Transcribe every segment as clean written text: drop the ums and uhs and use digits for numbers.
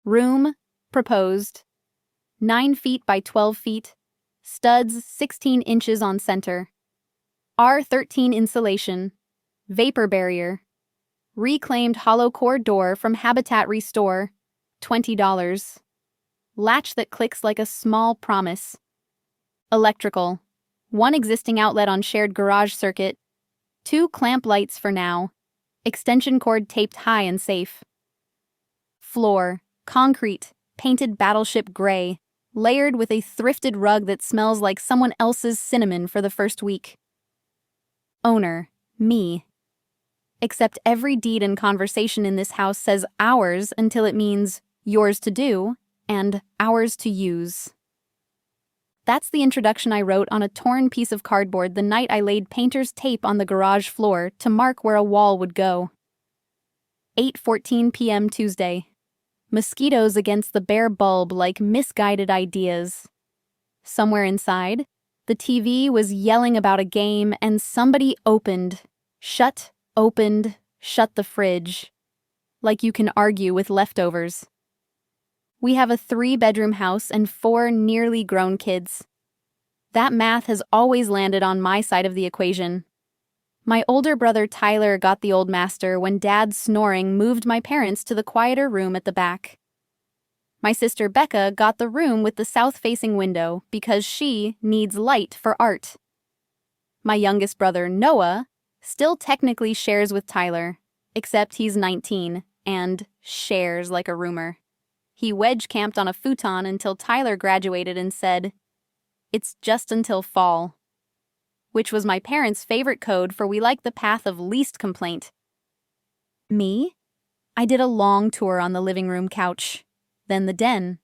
Room, proposed, 9 feet by 12 feet, studs 16 inches on center, R13 insulation, vapor barrier, reclaimed hollow core door from Habitat Restore, $20, latch that clicks like a small promise, electrical, 1 existing outlet on shared garage circuit, 2 clamp lights for now, extension cord taped high and safe, floor, concrete, painted battleship gray, layered with a thrifted rug that smells like someone else's cinnamon for the first week. Owner, me. Except every deed and conversation in this house says ours until it means yours to do and ours to use. That's the introduction I wrote on a torn piece of cardboard the night I laid painter's tape on the garage floor to mark where a wall would go. 8:14 p.m. Tuesday. Mosquitoes against the bare bulb like misguided ideas. Somewhere inside, the TV was yelling about a game and somebody opened the fridge. Like you can argue with leftovers. We have a 3-bedroom house and 4 nearly grown kids. That math has always landed on my side of the equation. My older brother Tyler got the old master when Dad's snoring moved my parents to the quieter room at the back. My sister Becca got the room with the south-facing window because she needs light for art. My youngest brother Noah still technically shares with Tyler, except he's 19 and shares like a rumor. He wedge-camped on a futon until Tyler graduated and said, "It's just until fall," which was my parents' favorite code for we like the path of least complaint. Me? I did a long tour on the living room couch, then the den,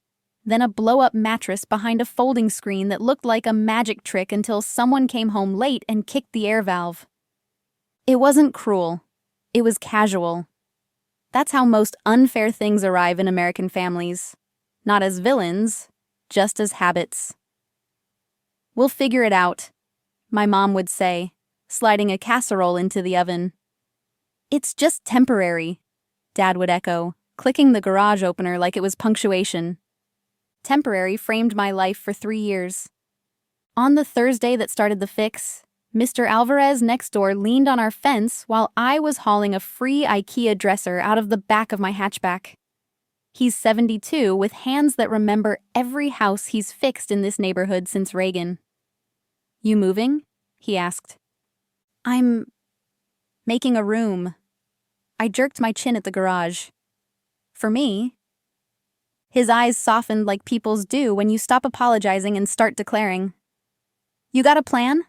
then a blow-up mattress behind a folding screen that looked like a magic trick until someone came home late and kicked the air valve. It wasn't cruel. It was casual. That's how most unfair things arrive in American families. Not as villains, just as habits. "We'll figure it out," my mom would say, sliding a casserole into the oven. "It's just temporary," Dad would echo, clicking the garage opener like it was punctuation. Temporary framed my life for 3 years. On the Thursday that started the fix, Mr. Alvarez next door leaned on our fence while I was hauling a free IKEA dresser out of the back of my hatchback. He's 72 with hands that remember every house he's fixed in this neighborhood since Reagan. "You moving?" he asked. "I'm making a room." I jerked my chin at the garage. "For me?" His eyes softened like people's do when you stop apologizing and start declaring. "You got a plan?"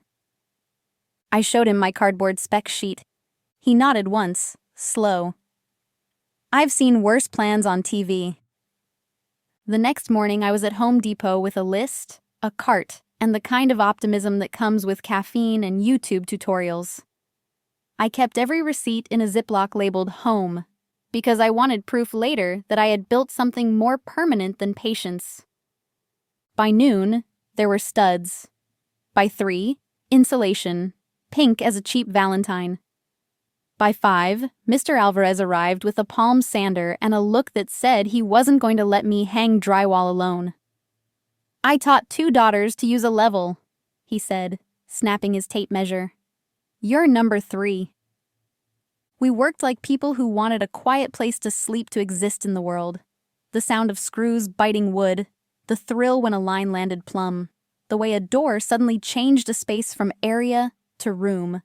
I showed him my cardboard spec sheet. He nodded once, slow. "I've seen worse plans on TV." The next morning I was at Home Depot with a list, a cart, and the kind of optimism that comes with caffeine and YouTube tutorials. I kept every receipt in a Ziploc labeled home, because I wanted proof later that I had built something more permanent than patience. By noon, there were studs. By 3, insulation, pink as a cheap Valentine. By 5, Mr. Alvarez arrived with a palm sander and a look that said he wasn't going to let me hang drywall alone. "I taught 2 daughters to use a level," he said, snapping his tape measure. "You're number 3. We worked like people who wanted a quiet place to sleep to exist in the world. The sound of screws biting wood, the thrill when a line landed plumb, the way a door suddenly changed a space from area to room.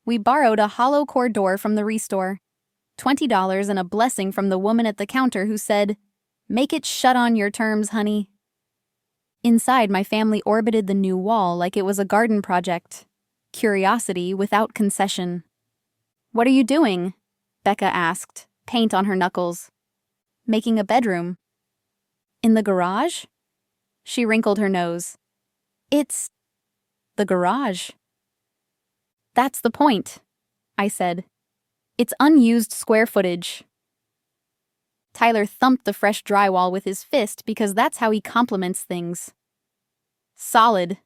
We borrowed a hollow core door from the Restore, $20 and a blessing from the woman at the counter who said, "Make it shut on your terms, honey." Inside, my family orbited the new wall like it was a garden project. Curiosity without concession. "What are you doing?" Becca asked, paint on her knuckles. "Making a bedroom." "In the garage?" She wrinkled her nose. "It's the garage." "That's the point," I said. "It's unused square footage." Tyler thumped the fresh drywall with his fist because that's how he compliments things. "Solid."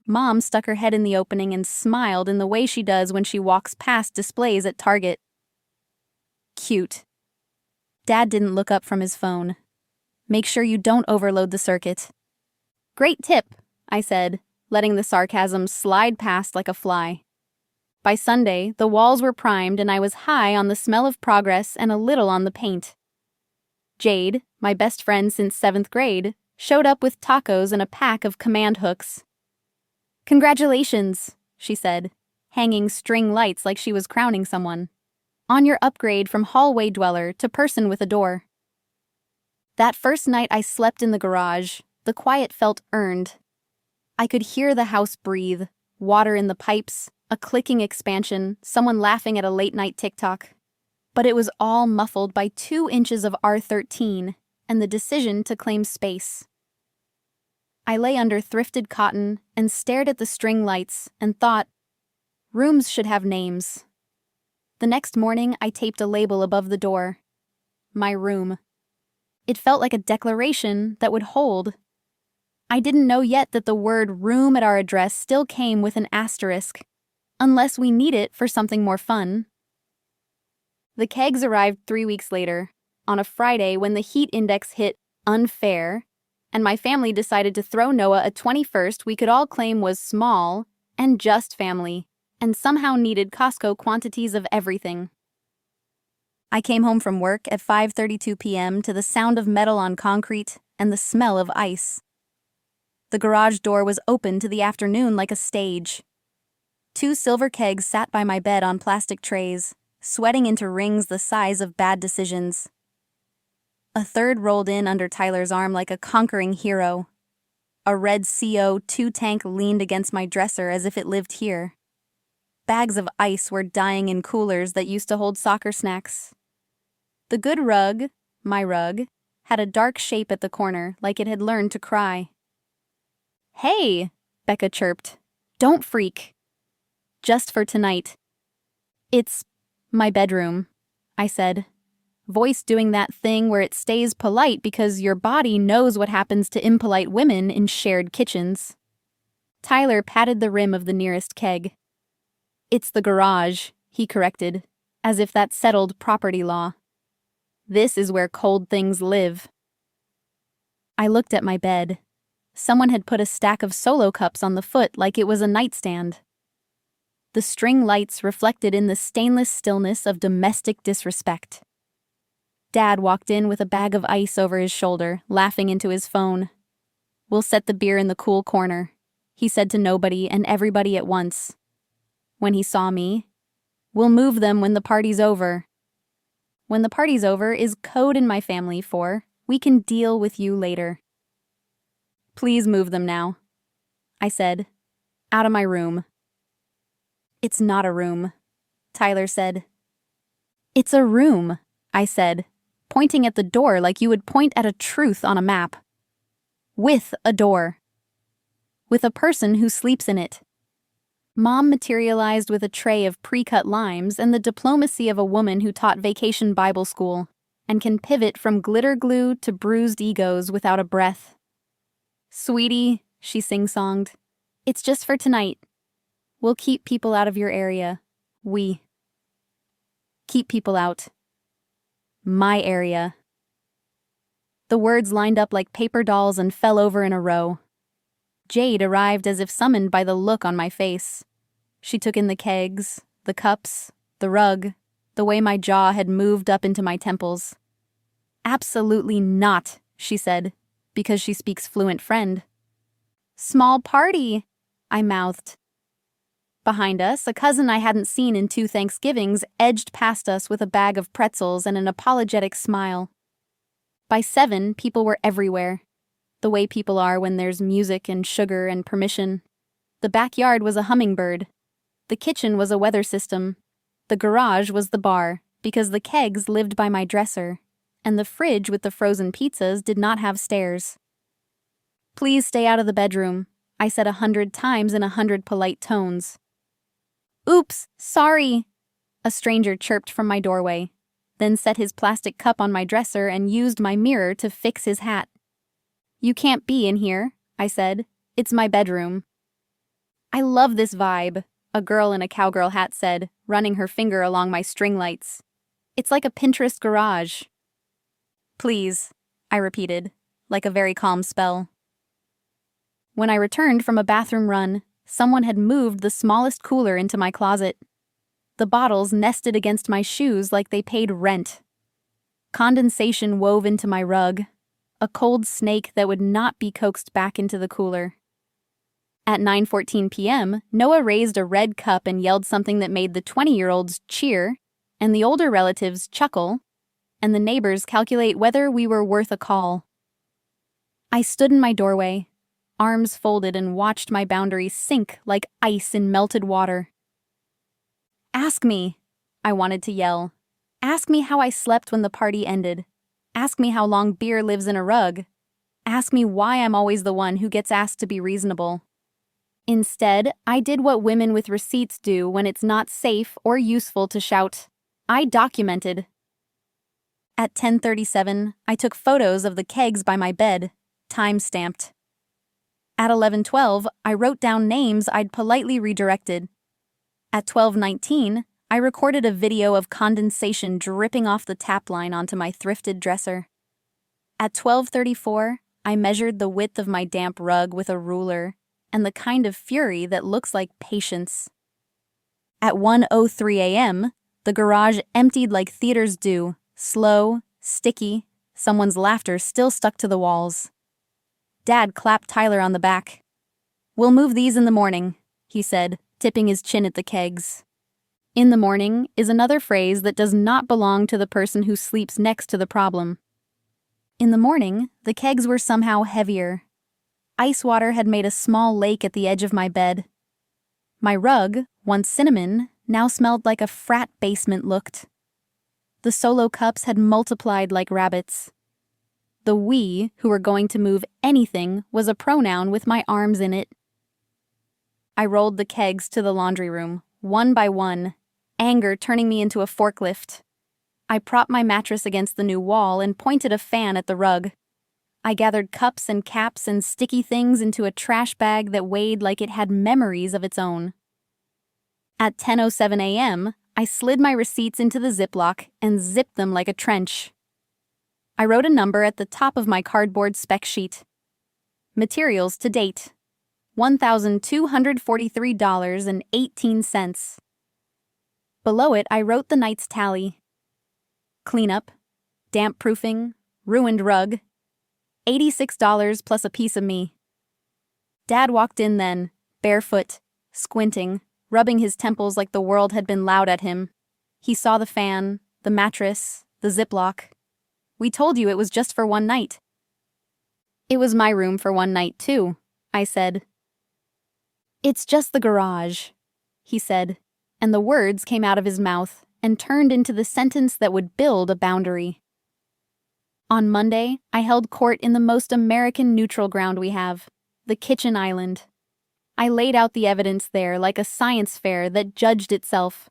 Mom stuck her head in the opening and smiled in the way she does when she walks past displays at Target. "Cute." Dad didn't look up from his phone. Make sure you don't overload the circuit. Great tip, I said, letting the sarcasm slide past like a fly. By Sunday, the walls were primed and I was high on the smell of progress and a little on the paint. Jade, my best friend since 7th grade, showed up with tacos and a pack of command hooks. Congratulations, she said, hanging string lights like she was crowning someone. On your upgrade from hallway dweller to person with a door. That first night I slept in the garage, the quiet felt earned. I could hear the house breathe, water in the pipes, a clicking expansion, someone laughing at a late-night TikTok. But it was all muffled by 2 inches of R13 and the decision to claim space. I lay under thrifted cotton and stared at the string lights and thought, rooms should have names. The next morning, I taped a label above the door. My room. It felt like a declaration that would hold. I didn't know yet that the word room at our address still came with an asterisk, unless we need it for something more fun. The kegs arrived 3 weeks later, on a Friday when the heat index hit unfair, and my family decided to throw Noah a 21st we could all claim was small and just family, and somehow needed Costco quantities of everything. I came home from work at 5:32 p.m. to the sound of metal on concrete and the smell of ice. The garage door was open to the afternoon like a stage. 2 silver kegs sat by my bed on plastic trays, sweating into rings the size of bad decisions. A third rolled in under Tyler's arm like a conquering hero. A red CO2 tank leaned against my dresser as if it lived here. Bags of ice were dying in coolers that used to hold soccer snacks. The good rug, my rug, had a dark shape at the corner like it had learned to cry. Hey, Becca chirped. Don't freak. Just for tonight. It's my bedroom, I said, voice doing that thing where it stays polite because your body knows what happens to impolite women in shared kitchens. Tyler patted the rim of the nearest keg. It's the garage, he corrected, as if that settled property law. This is where cold things live. I looked at my bed. Someone had put a stack of Solo cups on the foot like it was a nightstand. The string lights reflected in the stainless stillness of domestic disrespect. Dad walked in with a bag of ice over his shoulder, laughing into his phone. We'll set the beer in the cool corner, he said to nobody and everybody at once. When he saw me, we'll move them when the party's over. When the party's over is code in my family for, we can deal with you later. Please move them now, I said, out of my room. It's not a room, Tyler said. It's a room, I said, pointing at the door like you would point at a truth on a map. With a door. With a person who sleeps in it. Mom materialized with a tray of pre-cut limes and the diplomacy of a woman who taught vacation Bible school and can pivot from glitter glue to bruised egos without a breath. Sweetie, she sing-songed, it's just for tonight. We'll keep people out of your area. We. Keep people out. My area. The words lined up like paper dolls and fell over in a row. Jade arrived as if summoned by the look on my face. She took in the kegs, the cups, the rug, the way my jaw had moved up into my temples. Absolutely not, she said, because she speaks fluent friend. Small party, I mouthed. Behind us, a cousin I hadn't seen in 2 Thanksgivings edged past us with a bag of pretzels and an apologetic smile. By 7, people were everywhere. The way people are when there's music and sugar and permission. The backyard was a hummingbird. The kitchen was a weather system. The garage was the bar, because the kegs lived by my dresser, and the fridge with the frozen pizzas did not have stairs. Please stay out of the bedroom, I said 100 times in 100 polite tones. Oops, sorry, a stranger chirped from my doorway, then set his plastic cup on my dresser and used my mirror to fix his hat. You can't be in here, I said. It's my bedroom. I love this vibe, a girl in a cowgirl hat said, running her finger along my string lights. It's like a Pinterest garage. Please, I repeated, like a very calm spell. When I returned from a bathroom run, someone had moved the smallest cooler into my closet. The bottles nested against my shoes like they paid rent. Condensation wove into my rug, a cold snake that would not be coaxed back into the cooler. At 9:14 p.m., Noah raised a red cup and yelled something that made the 20-year-olds cheer, and the older relatives chuckle, and the neighbors calculate whether we were worth a call. I stood in my doorway, arms folded, and watched my boundaries sink like ice in melted water. Ask me, I wanted to yell. Ask me how I slept when the party ended. Ask me how long beer lives in a rug. Ask me why I'm always the one who gets asked to be reasonable. Instead, I did what women with receipts do when it's not safe or useful to shout. I documented. At 10:37, I took photos of the kegs by my bed, time-stamped. At 11:12, I wrote down names I'd politely redirected. At 12:19, I recorded a video of condensation dripping off the tap line onto my thrifted dresser. At 12:34, I measured the width of my damp rug with a ruler, and the kind of fury that looks like patience. At 1:03 a.m., the garage emptied like theaters do, slow, sticky, someone's laughter still stuck to the walls. Dad clapped Tyler on the back. "We'll move these in the morning," he said, tipping his chin at the kegs. In the morning is another phrase that does not belong to the person who sleeps next to the problem. In the morning, the kegs were somehow heavier. Ice water had made a small lake at the edge of my bed. My rug, once cinnamon, now smelled like a frat basement looked. The solo cups had multiplied like rabbits. The we, who were going to move anything, was a pronoun with my arms in it. I rolled the kegs to the laundry room, one by one, anger turning me into a forklift. I propped my mattress against the new wall and pointed a fan at the rug. I gathered cups and caps and sticky things into a trash bag that weighed like it had memories of its own. At 10:07 a.m., I slid my receipts into the Ziploc and zipped them like a trench. I wrote a number at the top of my cardboard spec sheet. Materials to date: $1,243.18. Below it, I wrote the night's tally. Cleanup, damp proofing, ruined rug, $86 plus a piece of me. Dad walked in then, barefoot, squinting, rubbing his temples like the world had been loud at him. He saw the fan, the mattress, the Ziploc. "We told you it was just for one night." "It was my room for one night, too," I said. "It's just the garage," he said, and the words came out of his mouth and turned into the sentence that would build a boundary. On Monday, I held court in the most American neutral ground we have, the kitchen island. I laid out the evidence there like a science fair that judged itself.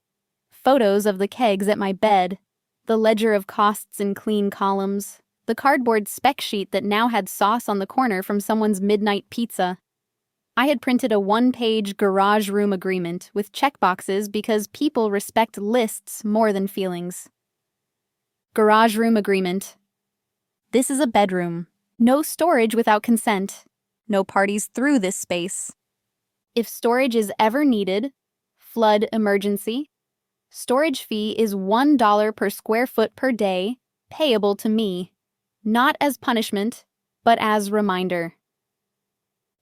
Photos of the kegs at my bed, the ledger of costs in clean columns, the cardboard spec sheet that now had sauce on the corner from someone's midnight pizza. I had printed a one-page garage room agreement with checkboxes because people respect lists more than feelings. Garage room agreement. This is a bedroom. No storage without consent. No parties through this space. If storage is ever needed, flood emergency, storage fee is $1 per square foot per day, payable to me, not as punishment, but as reminder.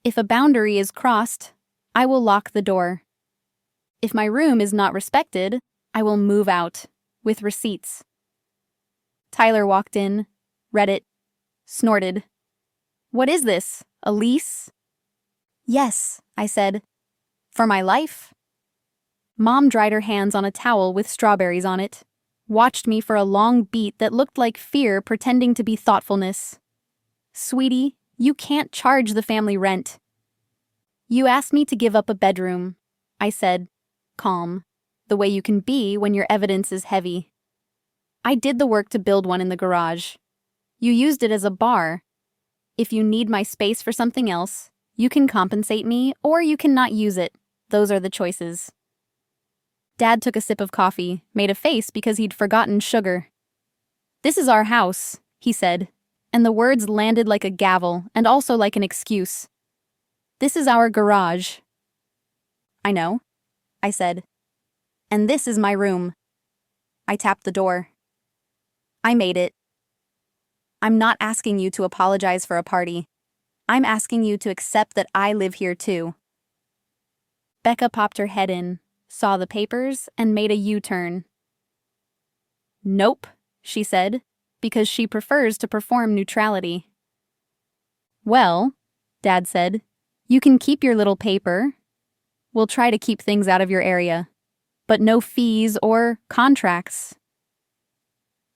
If a boundary is crossed, I will lock the door. If my room is not respected, I will move out, with receipts. Tyler walked in, read it, snorted. "What is this, a lease?" "Yes," I said. "For my life?" Mom dried her hands on a towel with strawberries on it, watched me for a long beat that looked like fear pretending to be thoughtfulness. "Sweetie, you can't charge the family rent." "You asked me to give up a bedroom," I said, calm, the way you can be when your evidence is heavy. "I did the work to build one in the garage. You used it as a bar. If you need my space for something else, you can compensate me or you can not use it. Those are the choices." Dad took a sip of coffee, made a face because he'd forgotten sugar. "This is our house. he said, and the words landed like a gavel and also like an excuse. This is our garage. I know, I said. And this is my room. I tapped the door. I made it. I'm not asking you to apologize for a party. I'm asking you to accept that I live here too. Becca popped her head in, saw the papers, and made a U-turn. Nope, she said, because she prefers to perform neutrality. Well, Dad said, you can keep your little paper. We'll try to keep things out of your area, but no fees or contracts.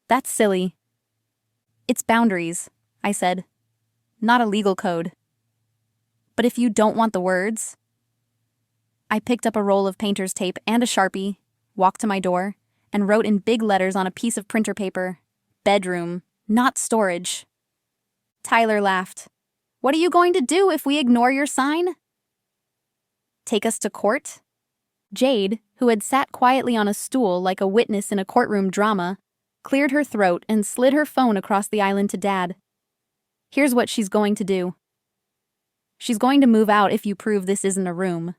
That's silly. It's boundaries, I said, not a legal code. But if you don't want the words... I picked up a roll of painter's tape and a Sharpie, walked to my door, and wrote in big letters on a piece of printer paper, bedroom, not storage. Tyler laughed. What are you going to do if we ignore your sign? Take us to court? Jade, who had sat quietly on a stool like a witness in a courtroom drama, cleared her throat and slid her phone across the island to Dad. Here's what she's going to do. She's going to move out if you prove this isn't a room.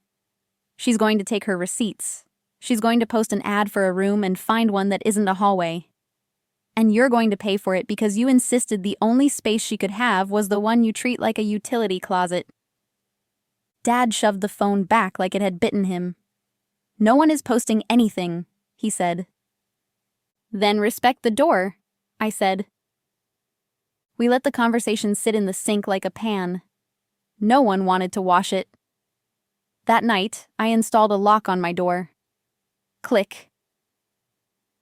She's going to take her receipts. She's going to post an ad for a room and find one that isn't a hallway. And you're going to pay for it because you insisted the only space she could have was the one you treat like a utility closet. Dad shoved the phone back like it had bitten him. No one is posting anything, he said. Then respect the door, I said. We let the conversation sit in the sink like a pan. No one wanted to wash it. That night, I installed a lock on my door. Click.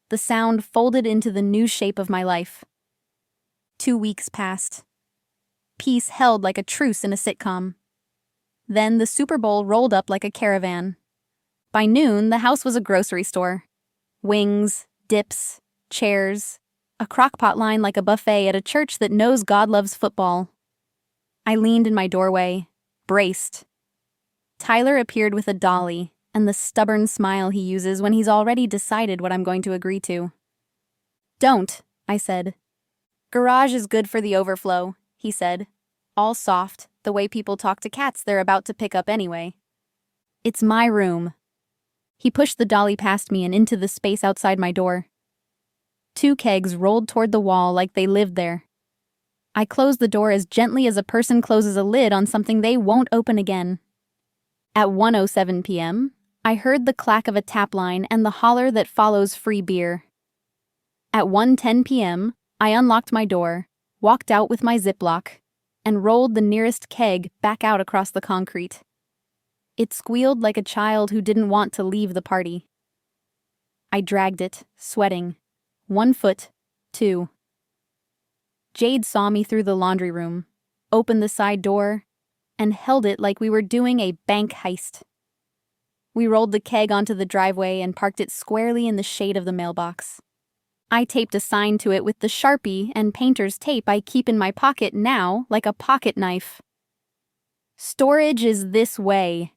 The sound folded into the new shape of my life. 2 weeks passed. Peace held like a truce in a sitcom. Then the Super Bowl rolled up like a caravan. By noon, the house was a grocery store. Wings, dips, chairs, a crock-pot line like a buffet at a church that knows God loves football. I leaned in my doorway, braced. Tyler appeared with a dolly and the stubborn smile he uses when he's already decided what I'm going to agree to. Don't, I said. Garage is good for the overflow, he said, all soft, the way people talk to cats they're about to pick up anyway. It's my room. He pushed the dolly past me and into the space outside my door. 2 kegs rolled toward the wall like they lived there. I closed the door as gently as a person closes a lid on something they won't open again. At 1:07 p.m., I heard the clack of a tap line and the holler that follows free beer. At 1:10 p.m., I unlocked my door, walked out with my Ziploc, and rolled the nearest keg back out across the concrete. It squealed like a child who didn't want to leave the party. I dragged it, sweating. 1 foot, 2. Jade saw me through the laundry room, opened the side door, and held it like we were doing a bank heist. We rolled the keg onto the driveway and parked it squarely in the shade of the mailbox. I taped a sign to it with the Sharpie and painter's tape I keep in my pocket now like a pocket knife. Storage is this way,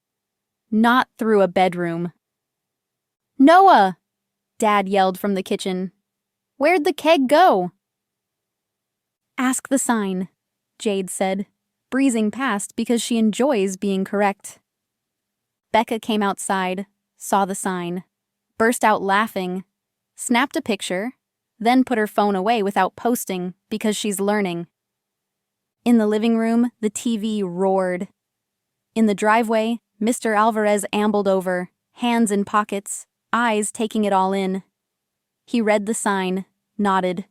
not through a bedroom. Noah! Dad yelled from the kitchen. Where'd the keg go? Ask the sign, Jade said, breezing past because she enjoys being correct. Becca came outside, saw the sign, burst out laughing, snapped a picture, then put her phone away without posting because she's learning. In the living room, the TV roared. In the driveway, Mr. Alvarez ambled over, hands in pockets, eyes taking it all in. He read the sign, nodded.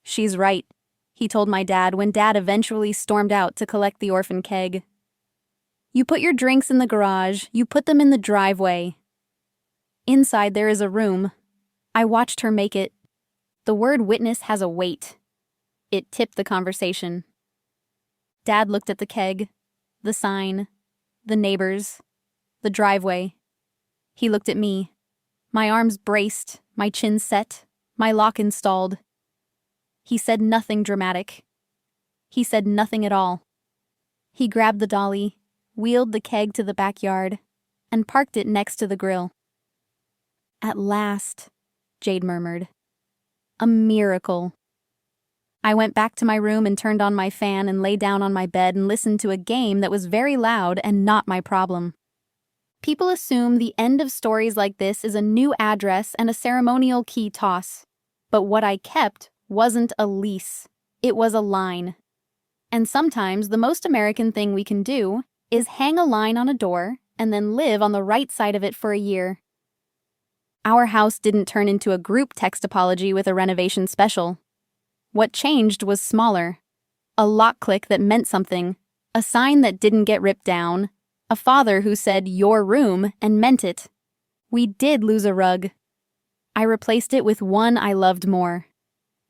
She's right, he told my dad when Dad eventually stormed out to collect the orphan keg. You put your drinks in the garage, you put them in the driveway. Inside there is a room. I watched her make it. The word witness has a weight. It tipped the conversation. Dad looked at the keg, the sign, the neighbors, the driveway. He looked at me. My arms braced, my chin set, my lock installed. He said nothing dramatic. He said nothing at all. He grabbed the dolly, wheeled the keg to the backyard, and parked it next to the grill. At last, Jade murmured. A miracle. I went back to my room and turned on my fan and lay down on my bed and listened to a game that was very loud and not my problem. People assume the end of stories like this is a new address and a ceremonial key toss. But what I kept wasn't a lease. It was a line. And sometimes the most American thing we can do is hang a line on a door and then live on the right side of it for a year. Our house didn't turn into a group text apology with a renovation special. What changed was smaller. A lock click that meant something, a sign that didn't get ripped down, a father who said your room and meant it. We did lose a rug. I replaced it with one I loved more.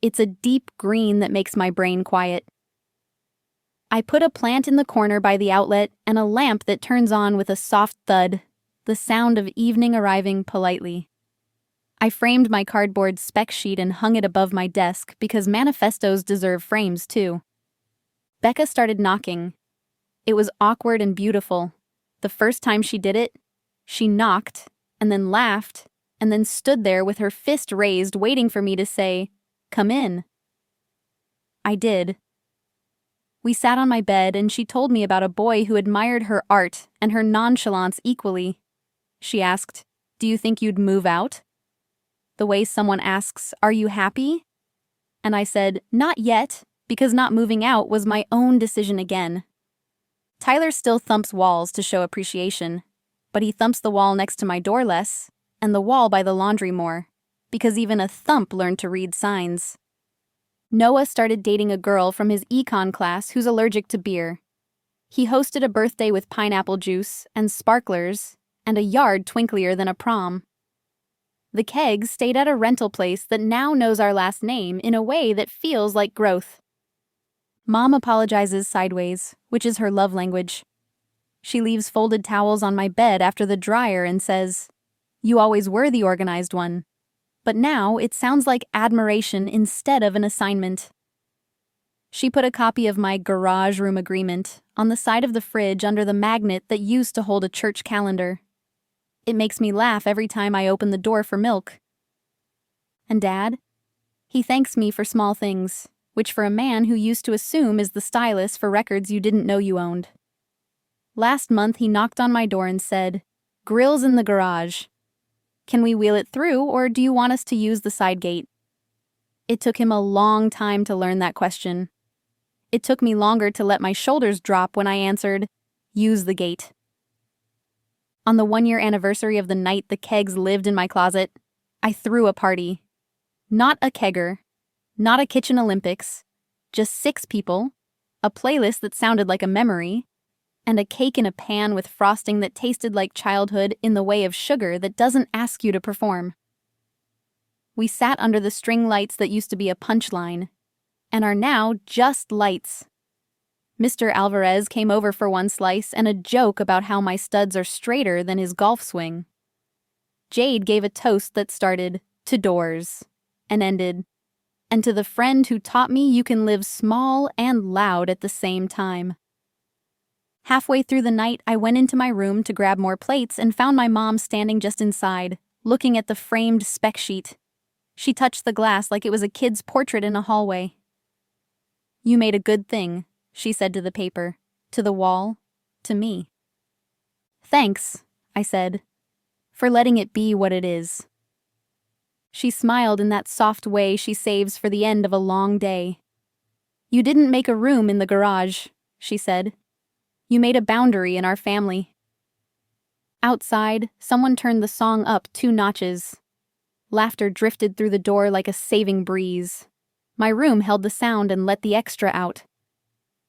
It's a deep green that makes my brain quiet. I put a plant in the corner by the outlet and a lamp that turns on with a soft thud, the sound of evening arriving politely. I framed my cardboard spec sheet and hung it above my desk because manifestos deserve frames too. Becca started knocking. It was awkward and beautiful. The first time she did it, she knocked, and then laughed, and then stood there with her fist raised waiting for me to say, "Come in." I did. We sat on my bed and she told me about a boy who admired her art and her nonchalance equally. She asked, "Do you think you'd move out?" The way someone asks, "Are you happy?" And I said, "Not yet," because not moving out was my own decision again. Tyler still thumps walls to show appreciation, but he thumps the wall next to my door less, and the wall by the laundry more, because even a thump learned to read signs. Noah started dating a girl from his econ class who's allergic to beer. He hosted a birthday with pineapple juice and sparklers and a yard twinklier than a prom. The kegs stayed at a rental place that now knows our last name in a way that feels like growth. Mom apologizes sideways, which is her love language. She leaves folded towels on my bed after the dryer and says, "You always were the organized one." But now it sounds like admiration instead of an assignment. She put a copy of my garage room agreement on the side of the fridge under the magnet that used to hold a church calendar. It makes me laugh every time I open the door for milk. And Dad? He thanks me for small things, which for a man who used to assume is the stylus for records you didn't know you owned. Last month he knocked on my door and said, "Grill's in the garage. Can we wheel it through, or do you want us to use the side gate?" It took him a long time to learn that question. It took me longer to let my shoulders drop when I answered, "Use the gate." On the 1-year anniversary of the night the kegs lived in my closet, I threw a party. Not a kegger, not a kitchen Olympics, just 6 people, a playlist that sounded like a memory, and a cake in a pan with frosting that tasted like childhood in the way of sugar that doesn't ask you to perform. We sat under the string lights that used to be a punchline, and are now just lights. Mr. Alvarez came over for one slice and a joke about how my studs are straighter than his golf swing. Jade gave a toast that started, "To doors," and ended, "And to the friend who taught me you can live small and loud at the same time." Halfway through the night, I went into my room to grab more plates and found my mom standing just inside, looking at the framed spec sheet. She touched the glass like it was a kid's portrait in a hallway. "You made a good thing," she said to the paper, to the wall, to me. "Thanks," I said, "for letting it be what it is." She smiled in that soft way she saves for the end of a long day. "You didn't make a room in the garage," she said. "You made a boundary in our family." Outside, someone turned the song up 2 notches. Laughter drifted through the door like a saving breeze. My room held the sound and let the extra out.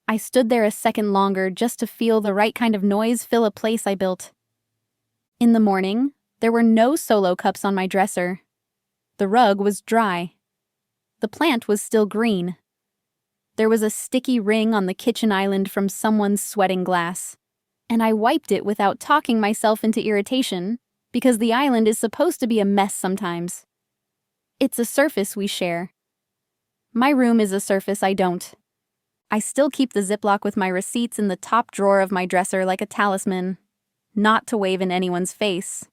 I stood there a second longer just to feel the right kind of noise fill a place I built. In the morning, there were no Solo cups on my dresser. The rug was dry. The plant was still green. There was a sticky ring on the kitchen island from someone's sweating glass, and I wiped it without talking myself into irritation, because the island is supposed to be a mess sometimes. It's a surface we share. My room is a surface I don't. I still keep the Ziploc with my receipts in the top drawer of my dresser like a talisman, not to wave in anyone's face.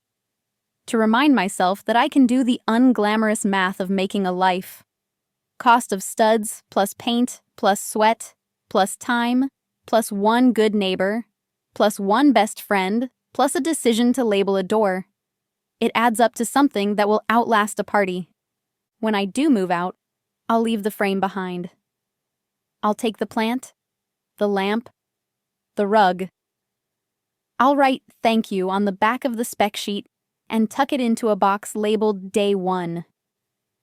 To remind myself that I can do the unglamorous math of making a life. cost of studs, plus paint, plus sweat, plus time, plus one good neighbor, plus one best friend, plus a decision to label a door. It adds up to something that will outlast a party. When I do move out, I'll leave the frame behind. I'll take the plant, the lamp, the rug. I'll write "thank you" on the back of the spec sheet and tuck it into a box labeled Day 1.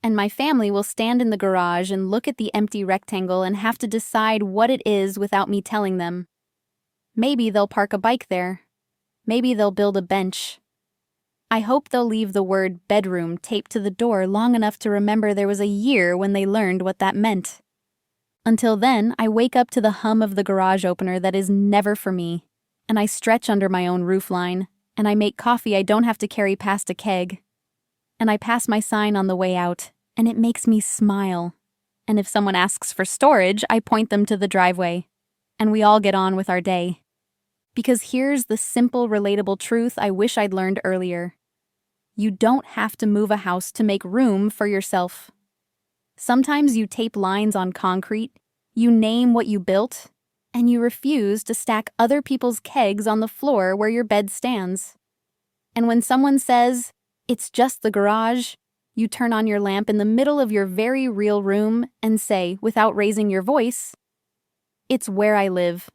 And my family will stand in the garage and look at the empty rectangle and have to decide what it is without me telling them. Maybe they'll park a bike there. Maybe they'll build a bench. I hope they'll leave the word bedroom taped to the door long enough to remember there was a year when they learned what that meant. Until then, I wake up to the hum of the garage opener that is never for me, and I stretch under my own roofline, and I make coffee I don't have to carry past a keg. And I pass my sign on the way out, and it makes me smile. And if someone asks for storage, I point them to the driveway, and we all get on with our day. Because here's the simple, relatable truth I wish I'd learned earlier. You don't have to move a house to make room for yourself. Sometimes you tape lines on concrete, you name what you built, and you refuse to stack other people's kegs on the floor where your bed stands. And when someone says, "It's just the garage," you turn on your lamp in the middle of your very real room and say, without raising your voice, "It's where I live."